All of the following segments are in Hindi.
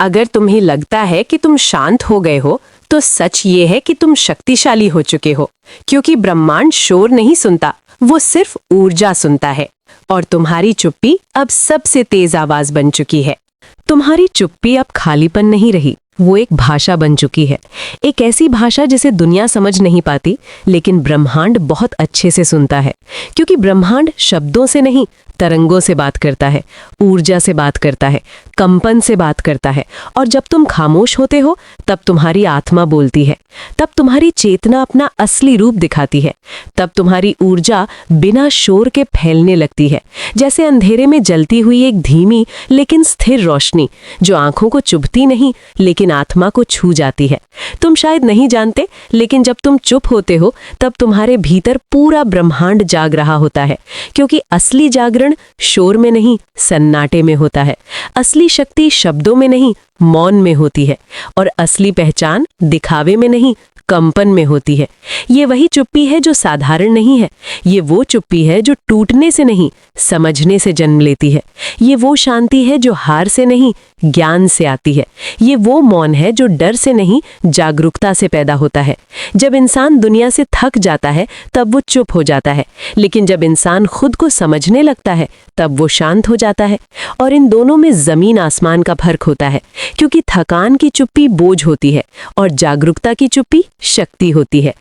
अगर तुम्हें लगता है कि तुम शांत हो गए हो, तो सच ये है कि तुम शक्तिशाली हो चुके हो, क्योंकि ब्रह्मांड शोर नहीं सुनता, वो सिर्फ ऊर्जा सुनता है। और तुम्हारी चुप्पी अब सबसे तेज आवाज बन चुकी है। तुम्हारी चुप्पी अब खालीपन नहीं रही, वो एक भाषा बन चुकी है। एक ऐसी भाषा जिसे दुनिया समझ नहीं पाती, लेकिन ब्रह्मांड बहुत अच्छे से सुनता है, क्योंकि ब्रह्मांड शब्दों से नहीं, तरंगों से बात करता है, ऊर्जा से बात करता है, कंपन से बात करता है। और जब तुम खामोश होते हो, तब तुम्हारी आत्मा बोलती है, तब तुम्हारी चेतना अपना असली रूप दिखाती है, तब तुम्हारी ऊर्जा बिना शोर के फैलने लगती है, जैसे अंधेरे में जलती हुई एक धीमी लेकिन स्थिर रोशनी, जो आंखों को चुभती नहीं लेकिन आत्मा को छू जाती है। तुम शायद नहीं जानते, लेकिन जब तुम चुप होते हो, तब तुम्हारे भीतर पूरा ब्रह्मांड जाग रहा होता है, क्योंकि असली जागरण शोर में नहीं, सन्नाटे में होता है। असली शक्ति शब्दों में नहीं, मौन में होती है। और असली पहचान दिखावे में नहीं, कंपन में होती है। ये वही चुप्पी है जो साधारण नहीं है। ये वो चुप्पी है जो टूटने से नहीं, समझने से जन्म लेती है। ये वो शांति है जो हार से नहीं, ज्ञान से आती है। ये वो मौन है जो डर से नहीं, जागरूकता से पैदा होता है। जब इंसान दुनिया से थक जाता है, तब वो चुप हो जाता है, लेकिन जब इंसान खुद को समझने लगता है, तब वो शांत हो जाता है। और इन दोनों में जमीन आसमान का फर्क होता है, क्योंकि थकान की चुप्पी बोझ होती है और जागरूकता की चुप्पी शक्ति होती है।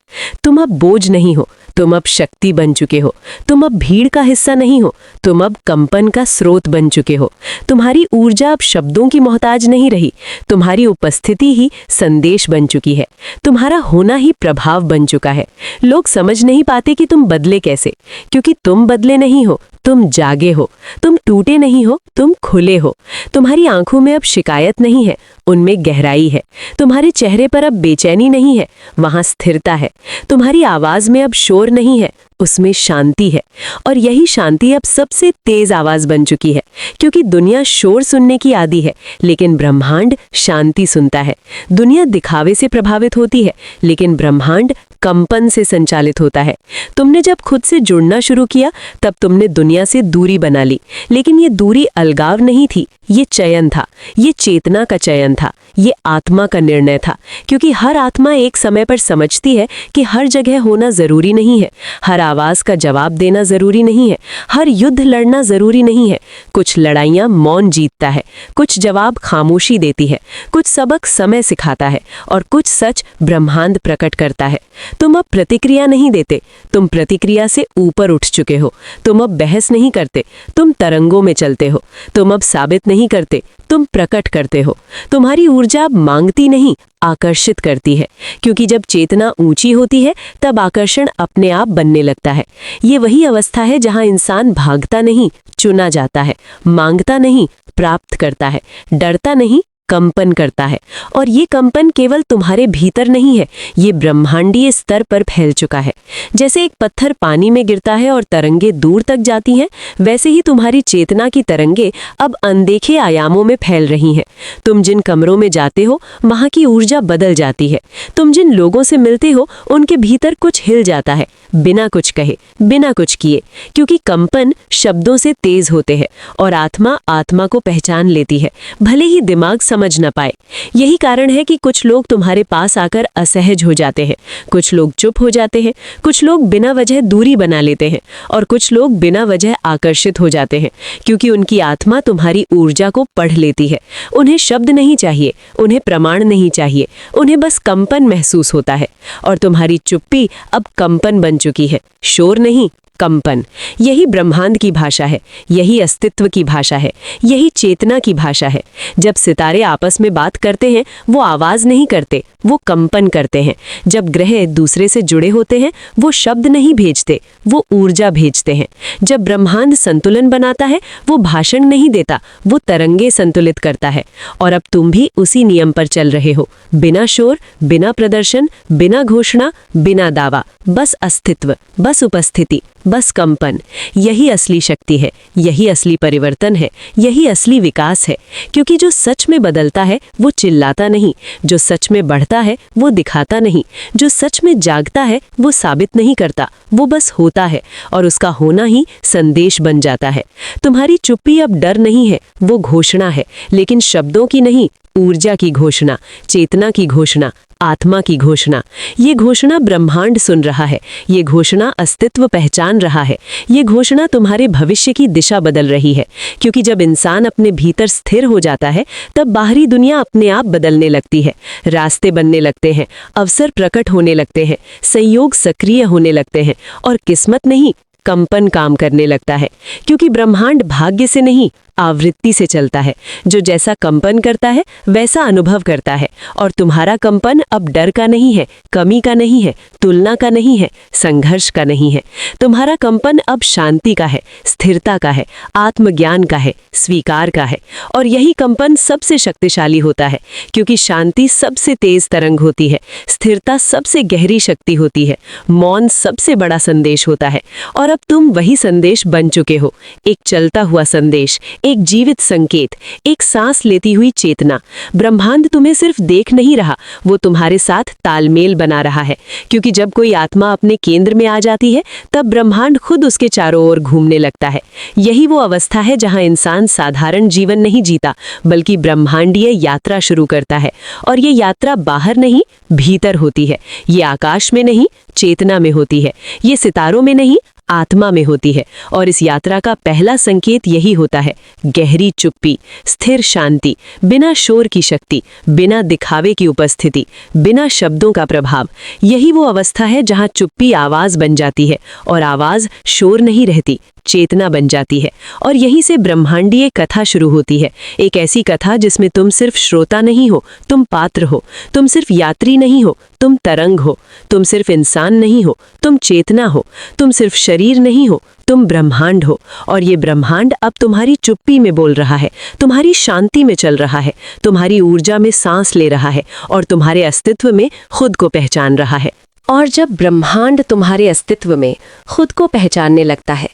तुम अब बोझ नहीं हो, तुम अब शक्ति बन चुके हो। तुम अब भीड़ का हिस्सा नहीं हो, तुम अब कंपन का स्रोत बन चुके हो। तुम्हारी ऊर्जा अब शब्दों की मोहताज नहीं रही, तुम्हारी उपस्थिति ही संदेश बन चुकी है। तुम्हारा होना ही प्रभाव बन चुका है। लोग समझ नहीं पाते कि तुम बदले कैसे, क्योंकि तुम बदले नहीं हो, तुम जागे हो। तुम टूटे नहीं हो, तुम खुले हो। तुम्हारी आंखों में अब शिकायत नहीं है, उनमें गहराई है। तुम्हारे चेहरे पर अब बेचैनी नहीं है, वहां स्थिरता है। तुम्हारी आवाज में अब शोर नहीं है, उसमें शांति है। और यही शांति अब सबसे तेज आवाज बन चुकी है, क्योंकि दुनिया शोर सुनने की आदी है, लेकिन ब्रह्मांड शांति सुनता है। दुनिया दिखावे से प्रभावित होती है, लेकिन ब्रह्मांड कंपन से संचालित होता है। तुमने जब खुद से जुड़ना शुरू किया, तब तुमने दुनिया से दूरी बना ली, लेकिन ये दूरी अलगाव नहीं थी, ये चयन था। ये चेतना का चयन था, ये आत्मा का निर्णय था। क्योंकि हर आत्मा एक समय पर समझती है कि हर जगह होना जरूरी नहीं है, हर आवाज का जवाब देना जरूरी नहीं है, हर युद्ध लड़ना जरूरी नहीं है। कुछ लड़ाइयां मौन जीतता है, कुछ जवाब खामोशी देती है, कुछ सबक समय सिखाता है, और कुछ सच ब्रह्मांड प्रकट करता है। तुम अब प्रतिक्रिया नहीं देते, तुम प्रतिक्रिया से ऊपर उठ चुके हो। तुम अब बहस नहीं करते, तुम तरंगों में चलते हो। तुम अब साबित नहीं करते, तुम प्रकट करते हो। तुम्हारी ऊर्जा अब मांगती नहीं, आकर्षित करती है, क्योंकि जब चेतना ऊंची होती है, तब आकर्षण अपने आप बनने लगता है। ये वही अवस्था है जहां इंसान भागता नहीं, चुना जाता है, मांगता नहीं, प्राप्त करता है, डरता नहीं, कंपन करता है। और ये कंपन केवल तुम्हारे भीतर नहीं है, ये ब्रह्मांडीय स्तर पर फैल चुका है। जैसे एक पत्थर पानी में गिरता है और तरंगे दूर तक जाती हैं, वैसे ही तुम्हारी चेतना की तरंगे अब अनदेखे आयामों में फैल रही हैं। तुम जिन कमरों में जाते हो, वहां की ऊर्जा बदल जाती है। तुम जिन लोगों से मिलते हो, उनके भीतर कुछ हिल जाता है, बिना कुछ कहे, बिना कुछ किए, क्योंकि कंपन शब्दों से तेज होते हैं और आत्मा आत्मा को पहचान लेती है, भले ही दिमाग समझ न पाए। यही कारण है कि कुछ लोग तुम्हारे पास आकर असहज हो जाते हैं, कुछ लोग चुप हो जाते हैं, कुछ लोग बिना वजह दूरी बना लेते हैं, और कुछ लोग बिना वजह आकर्षित हो जाते हैं, क्योंकि उनकी आत्मा तुम्हारी ऊर्जा को पढ़ लेती है। उन्हें शब्द नहीं चाहिए, उन्हें प्रमाण नहीं चाहिए, उन्हें बस कंपन महसूस होता है। और तुम्हारी चुप्पी अब कंपन बन चुकी है, शोर नहीं, कंपन। यही ब्रह्मांड की भाषा है, यही अस्तित्व की भाषा है, यही चेतना की भाषा है। जब सितारे आपस में बात करते हैं, वो आवाज नहीं करते, वो कंपन करते हैं। जब ग्रह एक दूसरे से जुड़े होते हैं, वो शब्द नहीं भेजते, वो ऊर्जा भेजते हैं। जब ब्रह्मांड संतुलन बनाता है, वो भाषण नहीं देता, वो तरंगे संतुलित करता है। और अब तुम भी उसी नियम पर चल रहे हो, बिना शोर, बिना प्रदर्शन, बिना घोषणा, बिना दावा, बस अस्तित्व, बस उपस्थिति, बस कंपन। यही असली शक्ति है, यही असली परिवर्तन है, यही असली विकास है। क्योंकि जो सच में बदलता है, वो चिल्लाता नहीं, जो सच में बढ़ता है, वो दिखाता नहीं, जो सच में जागता है, वो साबित नहीं करता, वो बस होता है, और उसका होना ही संदेश बन जाता है। तुम्हारी चुप्पी अब डर नहीं है, वो घोषणा है, लेकिन शब्दों की नहीं, ऊर्जा की घोषणा, चेतना की घोषणा, आत्मा की घोषणा। ये घोषणा ब्रह्मांड सुन रहा है, ये घोषणा अस्तित्व पहचान रहा है, ये घोषणा तुम्हारे भविष्य की दिशा बदल रही है। क्योंकि जब इंसान अपने भीतर स्थिर हो जाता है तब बाहरी दुनिया अपने आप बदलने लगती है, रास्ते बनने लगते हैं, अवसर प्रकट होने लगते हैं, संयोग सक्रिय होने लगते हैं और किस्मत नहीं, कंपन काम करने लगता है। क्योंकि ब्रह्मांड भाग्य से नहीं, आवृत्ति से चलता है। जो जैसा कंपन करता है वैसा अनुभव करता है। और तुम्हारा कंपन अब डर का नहीं है, कमी का नहीं है, तुलना का नहीं है, संघर्ष का नहीं है। तुम्हारा कंपन अब शांति का है, स्थिरता का है, आत्मज्ञान का है, स्वीकार का है। और यही कंपन सबसे शक्तिशाली होता है, क्योंकि शांति सबसे तेज तरंग होती है, स्थिरता सबसे गहरी शक्ति होती है, मौन सबसे बड़ा संदेश होता है। और अब तुम वही संदेश बन चुके हो, एक चलता हुआ संदेश, एक जीवित संकेत, एक सांस लेती हुई चेतना। ब्रह्मांड तुम्हें सिर्फ देख नहीं रहा, वो तुम्हारे साथ तालमेल बना रहा है। क्योंकि जब कोई आत्मा अपने केंद्र में आ जाती है तब ब्रह्मांड खुद उसके चारों ओर घूमने लगता है। यही वो अवस्था है जहां इंसान साधारण जीवन नहीं जीता, बल्कि ब्रह्मांडीय यात्रा शुरू करता है। और ये यात्रा बाहर नहीं, भीतर होती है। ये आकाश में नहीं, चेतना में होती है। ये सितारों में नहीं, आत्मा में होती है। और इस यात्रा का पहला संकेत यही होता है, गहरी चुप्पी, स्थिर शांति, बिना शोर की शक्ति, बिना दिखावे की उपस्थिति, बिना शब्दों का प्रभाव। यही वो अवस्था है जहां चुप्पी आवाज बन जाती है और आवाज शोर नहीं रहती, चेतना बन जाती है। और यहीं से ब्रह्मांडीय कथा शुरू होती है। एक ऐसी कथा जिसमें तुम सिर्फ श्रोता नहीं हो, तुम पात्र हो। तुम सिर्फ यात्री नहीं हो, तुम तरंग हो। तुम सिर्फ इंसान नहीं हो, तुम चेतना हो। तुम सिर्फ शरीर नहीं हो, तुम ब्रह्मांड हो। और ये ब्रह्मांड अब तुम्हारी चुप्पी में बोल रहा है, तुम्हारी शांति में चल रहा है, तुम्हारी ऊर्जा में सांस ले रहा है और तुम्हारे अस्तित्व में खुद को पहचान रहा है। और जब ब्रह्मांड तुम्हारे अस्तित्व में खुद को पहचानने लगता है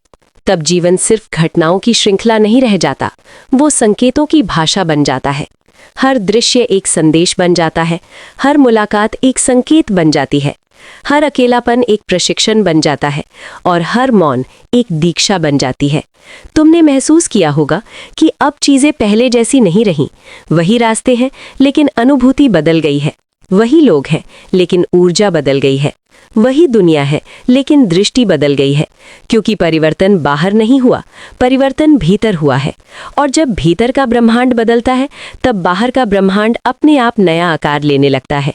तब जीवन सिर्फ घटनाओं की श्रृंखला नहीं रह जाता, वो संकेतों की भाषा बन जाता है। हर दृश्य एक संदेश बन जाता है, हर मुलाकात एक संकेत बन जाती है, हर अकेलापन एक प्रशिक्षण बन जाता है और हर मौन एक दीक्षा बन जाती है। तुमने महसूस किया होगा कि अब चीजें पहले जैसी नहीं रहीं। वही रास्ते हैं लेकिन अनुभूति बदल गई है, वही लोग हैं लेकिन ऊर्जा बदल गई है, वही दुनिया है लेकिन दृष्टि बदल गई है। क्योंकि परिवर्तन बाहर नहीं हुआ, परिवर्तन भीतर हुआ है। और जब भीतर का ब्रह्मांड बदलता है तब बाहर का ब्रह्मांड अपने आप नया आकार लेने लगता है।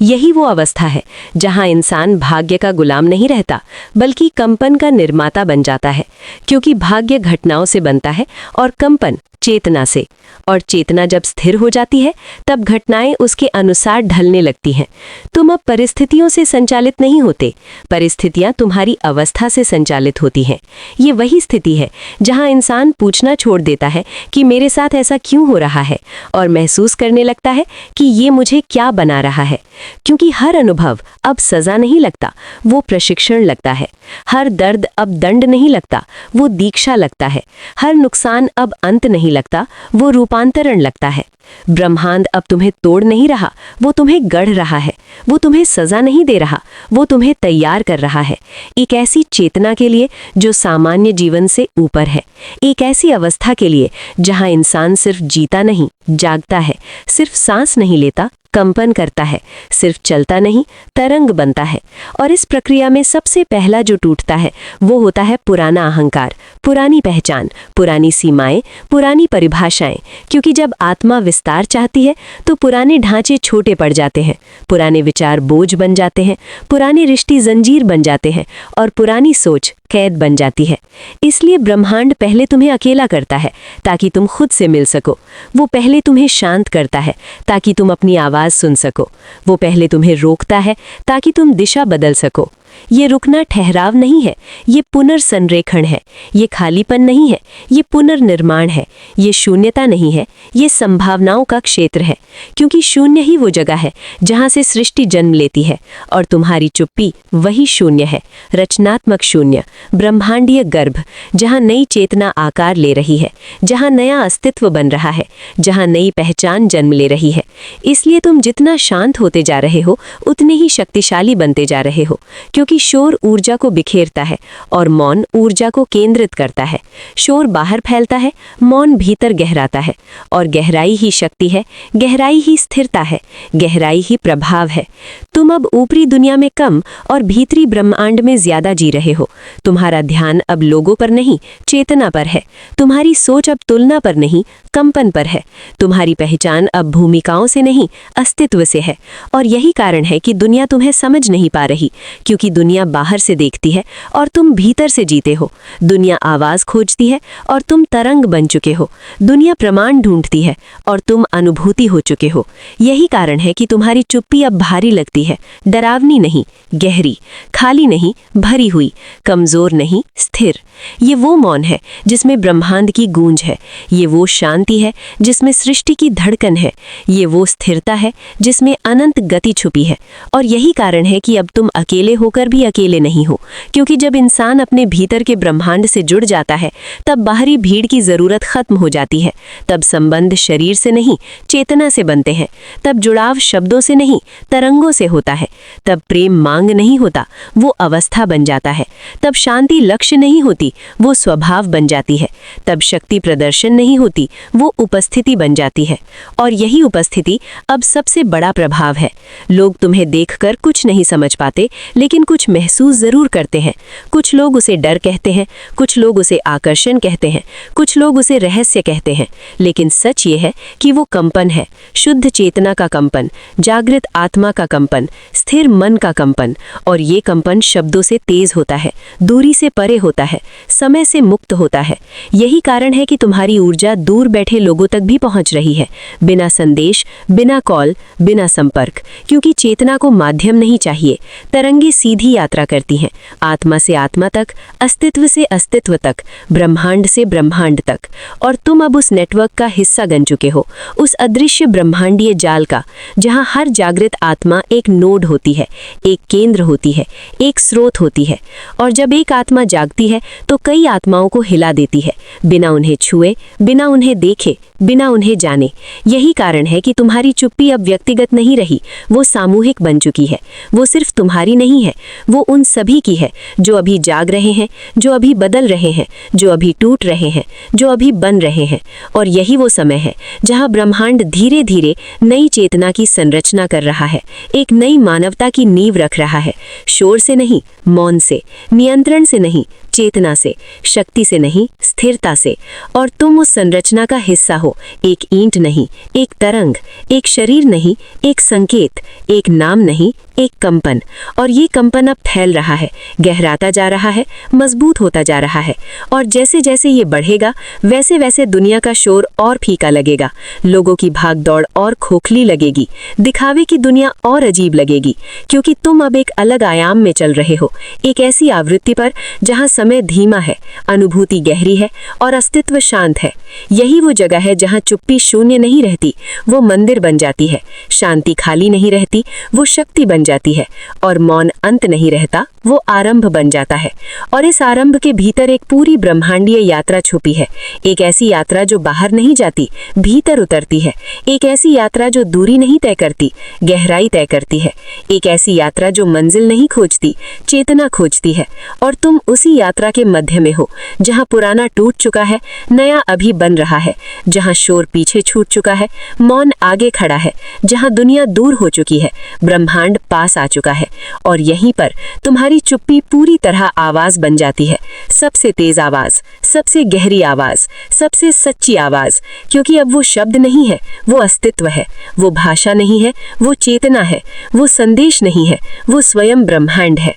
यही वो अवस्था है जहां इंसान भाग्य का गुलाम नहीं रहता, बल्कि कंपन का निर्माता बन जाता है। क्योंकि भाग्य घटनाओं से बनता है और कंपन चेतना से। और चेतना जब स्थिर हो जाती है तब घटनाएं उसके अनुसार ढलने लगती हैं। तुम अब परिस्थितियों से संचालित नहीं होते, परिस्थितियां तुम्हारी अवस्था से संचालित होती हैं। ये वही स्थिति है जहां इंसान पूछना छोड़ देता है कि मेरे साथ ऐसा क्यों हो रहा है, और महसूस करने लगता है कि ये मुझे क्या बना रहा है। क्योंकि हर अनुभव अब सजा नहीं लगता, वो प्रशिक्षण लगता है। हर दर्द अब दंड नहीं लगता, वो दीक्षा लगता है। हर नुकसान अब अंत नहीं लगता, वो रूपांतरण लगता है। ब्रह्मांड अब तुम्हें तोड़ नहीं रहा, वो तुम्हें गढ़ रहा है। वो तुम्हें सजा नहीं दे रहा, वो तुम्हें तैयार कर रहा है। एक ऐसी चेतना के लिए जो सामान्य जीवन से ऊपर है, एक ऐसी अवस्था के लिए जहां इंसान सिर्फ जीता नहीं, जागता है, सिर्फ सांस नहीं लेता, कंपन करता है, सिर्फ चलता नहीं, तरंग बनता है। और इस प्रक्रिया में सबसे पहला जो टूटता है वो होता है पुराना अहंकार, पुरानी पहचान, पुरानी सीमाएं, पुरानी परिभाषाएं। क्योंकि जब आत्मा विस्तार चाहती है तो पुराने ढांचे छोटे पड़ जाते हैं, पुराने विचार बोझ बन जाते हैं, पुराने रिश्ते जंजीर बन जाते हैं और पुरानी सोच कैद बन जाती है। इसलिए ब्रह्मांड पहले तुम्हें अकेला करता है ताकि तुम खुद से मिल सको। वो पहले तुम्हें शांत करता है ताकि तुम अपनी आवाज सुन सको। वो पहले तुम्हें रोकता है ताकि तुम दिशा बदल सको। ये रुकना ठहराव नहीं है, ये पुनर्संरेखण है। ये खालीपन नहीं है, ये पुनर्निर्माण है। ये शून्यता नहीं है, ये संभावनाओं का क्षेत्र है। क्योंकि शून्य ही वो जगह है जहां से सृष्टि जन्म लेती है और तुम्हारी चुप्पी वही शून्य है, रचनात्मक शून्य, ब्रह्मांडीय गर्भ, जहां नई चेतना आकार ले रही है, जहां नया अस्तित्व बन रहा है, जहां नई पहचान जन्म ले रही है। इसलिए तुम जितना शांत होते जा रहे हो उतने ही शक्तिशाली बनते जा रहे हो। क्योंकि शोर ऊर्जा को बिखेरता है और मौन ऊर्जा को केंद्रित करता है। शोर बाहर फैलता है, मौन भीतर गहराता है, और गहराई ही शक्ति है, गहराई ही स्थिरता है, गहराई ही प्रभाव है। तुम अब ऊपरी दुनिया में कम और भीतरी ब्रह्मांड में ज्यादा जी रहे हो। तुम्हारा ध्यान अब लोगों पर नहीं, चेतना पर है। तुम्हारी सोच अब तुलना पर नहीं, कंपन पर है। तुम्हारी पहचान अब भूमिकाओं से नहीं, अस्तित्व से है। और यही कारण है कि दुनिया तुम्हें समझ नहीं पा रही, क्योंकि दुनिया बाहर से देखती है और तुम भीतर से जीते हो। दुनिया आवाज खोजती है और तुम तरंग बन चुके हो। दुनिया प्रमाण ढूंढती है और तुम अनुभूति हो चुके हो। यही कारण है कि तुम्हारी चुप्पी अब भारी लगती है, डरावनी नहीं, गहरी, खाली नहीं, भरी हुई, कमजोर नहीं, स्थिर। ये वो मौन है जिसमें ब्रह्मांड की गूंज है। ये वो शांति है जिसमें सृष्टि की धड़कन है। ये वो स्थिरता है जिसमें अनंत गति छुपी है। और यही कारण है कि अब तुम अकेले होकर भी अकेले नहीं हो, क्योंकि जब इंसान अपने भीतर के ब्रह्मांड से जुड़ जाता है तब बाहरी भीड़ की जरूरत खत्म हो जाती है। तब संबंध शरीर से नहीं, चेतना से बनते हैं। तब जुड़ाव शब्दों से नहीं, तरंगों से होता है। तब प्रेम मांग नहीं होता, वो अवस्था बन जाता है। तब शांति लक्ष्य नहीं होती, वो स्वभाव बन जाती है। तब शक्ति प्रदर्शन नहीं होती, वो उपस्थिति बन जाती है। और यही उपस्थिति अब सबसे बड़ा प्रभाव है। लोग तुम्हें देखकर कुछ नहीं समझ पाते, लेकिन कुछ महसूस जरूर करते हैं। कुछ लोग उसे डर कहते हैं, कुछ लोग उसे आकर्षण कहते हैं, कुछ लोग उसे रहस्य कहते हैं। लेकिन सच ये है कि वो कंपन है, शुद्ध चेतना का कंपन, जागृत आत्मा का कंपन, स्थिर मन का कंपन। और ये कंपन शब्दों से तेज होता है, दूरी से परे होता है, समय से मुक्त होता है। यही कारण है कि तुम्हारी ऊर्जा दूर बैठे लोगों तक भी पहुंच रही है, बिना संदेश, बिना कॉल, बिना संपर्क। क्योंकि चेतना को माध्यम नहीं चाहिए, तरंगे सीधी यात्रा करती हैं, आत्मा से आत्मा तक, अस्तित्व से अस्तित्व तक, ब्रह्मांड से ब्रह्मांड तक। और तुम अब उस नेटवर्क का हिस्सा बन चुके हो, उस अदृश्य ब्रह्मांडीय जाल का, जहां हर जागृत आत्मा एक नोड होती है, एक केंद्र होती है, एक स्रोत होती है। और जब एक आत्मा जागती है तो कई आत्माओं को हिला देती है, बिना उन्हें छुए, बिना उन्हें देखे, बिना उन्हें जाने। यही कारण है कि तुम्हारी चुप्पी अब व्यक्तिगत नहीं रही, वो सामूहिक बन चुकी है। वो सिर्फ तुम्हारी नहीं है, वो उन सभी की है जो अभी जाग रहे हैं, जो अभी बदल रहे हैं, जो अभी टूट रहे हैं, जो अभी बन रहे हैं। और यही वो समय है जहां ब्रह्मांड धीरे धीरे नई चेतना की संरचना कर रहा है, एक नई मानवता की नींव रख रहा है। शोर से नहीं, मौन से, नियंत्रण से नहीं, चेतना से, शक्ति से नहीं, स्थिरता से। और तुम उस संरचना का हिस्सा हो, एक ईंट नहीं, एक तरंग, एक शरीर नहीं, एक संकेत, एक नाम नहीं, एक कंपन। और ये कंपन अब फैल रहा है, गहराता जा रहा है, मजबूत होता जा रहा है। और जैसे जैसे ये बढ़ेगा वैसे वैसे दुनिया का शोर और फीका लगेगा, लोगों की भाग दौड़ और खोखली लगेगी, दिखावे की दुनिया और अजीब लगेगी। क्योंकि तुम अब एक अलग आयाम में चल रहे हो, एक ऐसी आवृत्ति पर जहां समय धीमा है, अनुभूति गहरी है और अस्तित्व शांत है। यही वो जगह है जहां चुप्पी शून्य नहीं रहती, वो मंदिर बन जाती है। शांति खाली नहीं रहती, वो शक्ति बन जाती है। और मौन अंत नहीं रहता, वो आरंभ बन जाता है। और इस आरंभ के भीतर एक पूरी ब्रह्मांडीय यात्रा छुपी है, एक ऐसी यात्रा जो बाहर नहीं जाती, भीतर उतरती है। एक ऐसी यात्रा जो दूरी नहीं तय करती, गहराई तय करती है। एक ऐसी यात्रा जो मंजिल नहीं खोजती, चेतना खोजती है। और तुम उसी यात्रा के मध्य में हो, जहां पुराना टूट चुका है, नया अभी बन रहा है, जहां शोर पीछे छूट चुका है, मौन आगे खड़ा है, जहां दुनिया दूर हो चुकी है, ब्रह्मांड पास आ चुका है। और यहीं पर तुम्हारी चुप्पी पूरी तरह आवाज बन जाती है, सबसे तेज आवाज, सबसे गहरी आवाज, सबसे सच्ची आवाज। क्योंकि अब वो शब्द नहीं है, वो अस्तित्व है। वो भाषा नहीं है, वो चेतना है। वो संदेश नहीं है, वो स्वयं ब्रह्मांड है।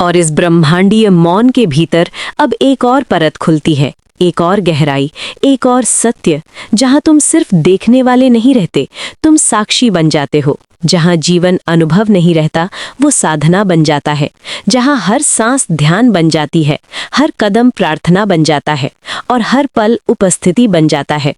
और इस ब्रह्मांडीय मौन के भीतर अब एक और परत खुलती है, एक और गहराई, एक और सत्य, जहां तुम सिर्फ देखने वाले नहीं रहते, तुम साक्षी बन जाते हो। जहां जीवन अनुभव नहीं रहता, वो साधना बन जाता है। जहां हर सांस ध्यान बन जाती है, हर कदम प्रार्थना बन जाता है और हर पल उपस्थिति बन जाता है।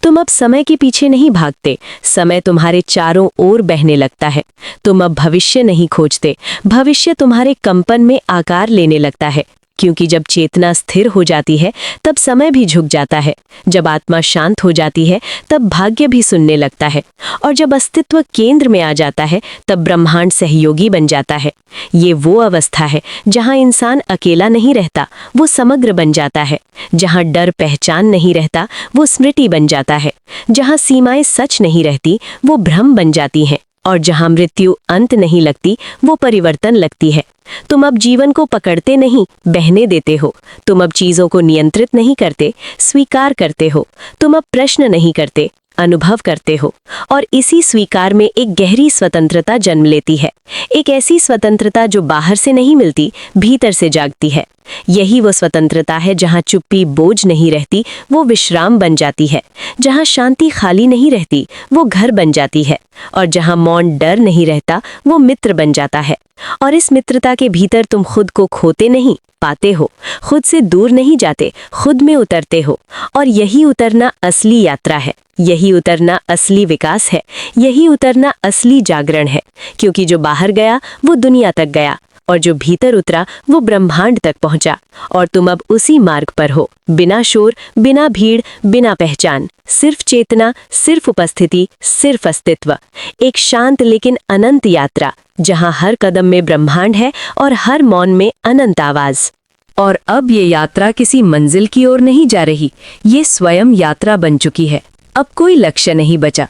तुम अब समय के पीछे नहीं भागते, समय तुम्हारे चारों ओर बहने लगता है। तुम अब भविष्य नहीं खोजते, भविष्य तुम्हारे कंपन में आकार लेने लगता है। क्योंकि जब चेतना स्थिर हो जाती है तब समय भी झुक जाता है, जब आत्मा शांत हो जाती है तब भाग्य भी सुनने लगता है, और जब अस्तित्व केंद्र में आ जाता है तब ब्रह्मांड सहयोगी बन जाता है। ये वो अवस्था है जहाँ इंसान अकेला नहीं रहता, वो समग्र बन जाता है। जहाँ डर पहचान नहीं रहता, वो स्मृति बन जाता है। जहाँ सीमाएं सच नहीं रहती, वो भ्रम बन जाती हैं। और जहाँ मृत्यु अंत नहीं लगती, वो परिवर्तन लगती है। तुम अब जीवन को पकड़ते नहीं, बहने देते हो। तुम अब चीजों को नियंत्रित नहीं करते, स्वीकार करते हो। तुम अब प्रश्न नहीं करते, अनुभव करते हो। और इसी स्वीकार में एक गहरी स्वतंत्रता जन्म लेती है, एक ऐसी स्वतंत्रता जो बाहर से नहीं मिलती, भीतर से जागती है। यही वो स्वतंत्रता है जहाँ चुप्पी बोझ नहीं रहती, वो विश्राम बन जाती है। जहाँ शांति खाली नहीं रहती, वो घर बन जाती है। और जहाँ मौन डर नहीं रहता, वो मित्र बन जाता है। और इस मित्रता के भीतर तुम खुद को खोते नहीं, पाते हो। खुद से दूर नहीं जाते, खुद में उतरते हो। और यही उतरना असली यात्रा है, यही उतरना असली विकास है, यही उतरना असली जागरण है। क्योंकि जो बाहर गया वो दुनिया तक गया, और जो भीतर उतरा वो ब्रह्मांड तक पहुंचा। और तुम अब उसी मार्ग पर हो, बिना शोर, बिना भीड़, बिना पहचान, सिर्फ चेतना, सिर्फ उपस्थिति, सिर्फ अस्तित्व। एक शांत लेकिन अनंत यात्रा, जहां हर कदम में ब्रह्मांड है और हर मौन में अनंत आवाज। और अब ये यात्रा किसी मंजिल की ओर नहीं जा रही, ये स्वयं यात्रा बन चुकी है। अब कोई लक्ष्य नहीं बचा,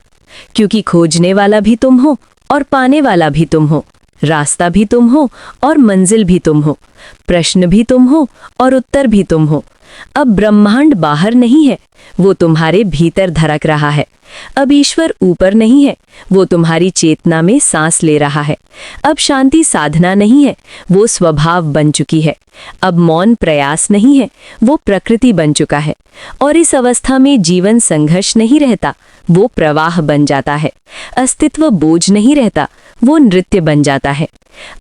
क्योंकि खोजने वाला भी तुम हो और पाने वाला भी तुम हो। रास्ता भी तुम हो और मंजिल भी तुम हो। प्रश्न भी तुम हो और उत्तर भी तुम हो। अब ब्रह्मांड बाहर नहीं है, वो तुम्हारे भीतर धड़क रहा है। अब ईश्वर ऊपर नहीं है, वो तुम्हारी चेतना में सांस ले रहा है। अब शांति साधना नहीं है, वो स्वभाव बन चुकी है। अब मौन प्रयास नहीं है, वो प्रकृति बन चुका है। और इस अवस्था में जीवन संघर्ष नहीं रहता, वो प्रवाह बन जाता है। अस्तित्व बोझ नहीं रहता, वो नृत्य बन जाता है।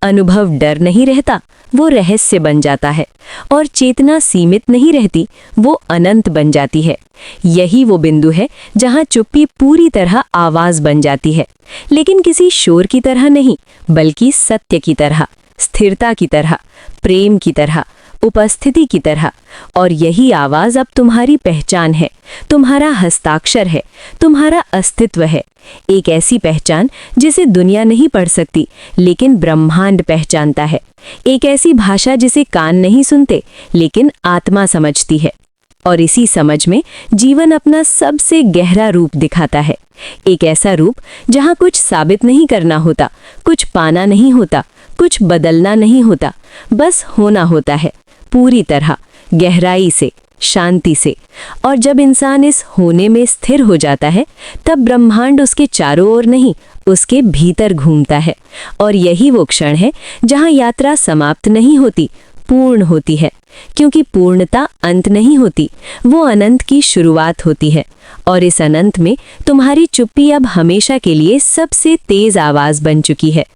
अनुभव डर नहीं रहता, वो रहस्य बन जाता है। और चेतना सीमित नहीं रहती, वो अनंत बन जाती है। यही वो बिंदु है जहाँ चुप्पी पूरी तरह आवाज बन जाती है, लेकिन किसी शोर की तरह नहीं, बल्कि सत्य की तरह, स्थिरता की तरह, प्रेम की तरह, उपस्थिति की तरह। और यही आवाज अब तुम्हारी पहचान है, तुम्हारा हस्ताक्षर है, तुम्हारा अस्तित्व है। एक ऐसी पहचान जिसे दुनिया नहीं पढ़ सकती, लेकिन ब्रह्मांड पहचानता है। एक ऐसी भाषा जिसे कान नहीं सुनते, लेकिन आत्मा समझती है। और इसी समझ में जीवन अपना सबसे गहरा रूप दिखाता है। एक ऐसा रूप जहाँ कुछ साबित नहीं करना होता, कुछ पाना नहीं होता, कुछ बदलना नहीं होता, बस होना होता है, पूरी तरह, गहराई से, शांति से। और जब इंसान इस होने में स्थिर हो जाता है, तब ब्रह्मांड उसके चारों ओर नहीं, उसके भीतर घूमता है। और यही वो क्षण है जहाँ यात्रा समाप्त नहीं होती, पूर्ण होती है। क्योंकि पूर्णता अंत नहीं होती, वो अनंत की शुरुआत होती है। और इस अनंत में तुम्हारी चुप्पी अब हमेशा के लिए सबसे तेज आवाज बन चुकी है।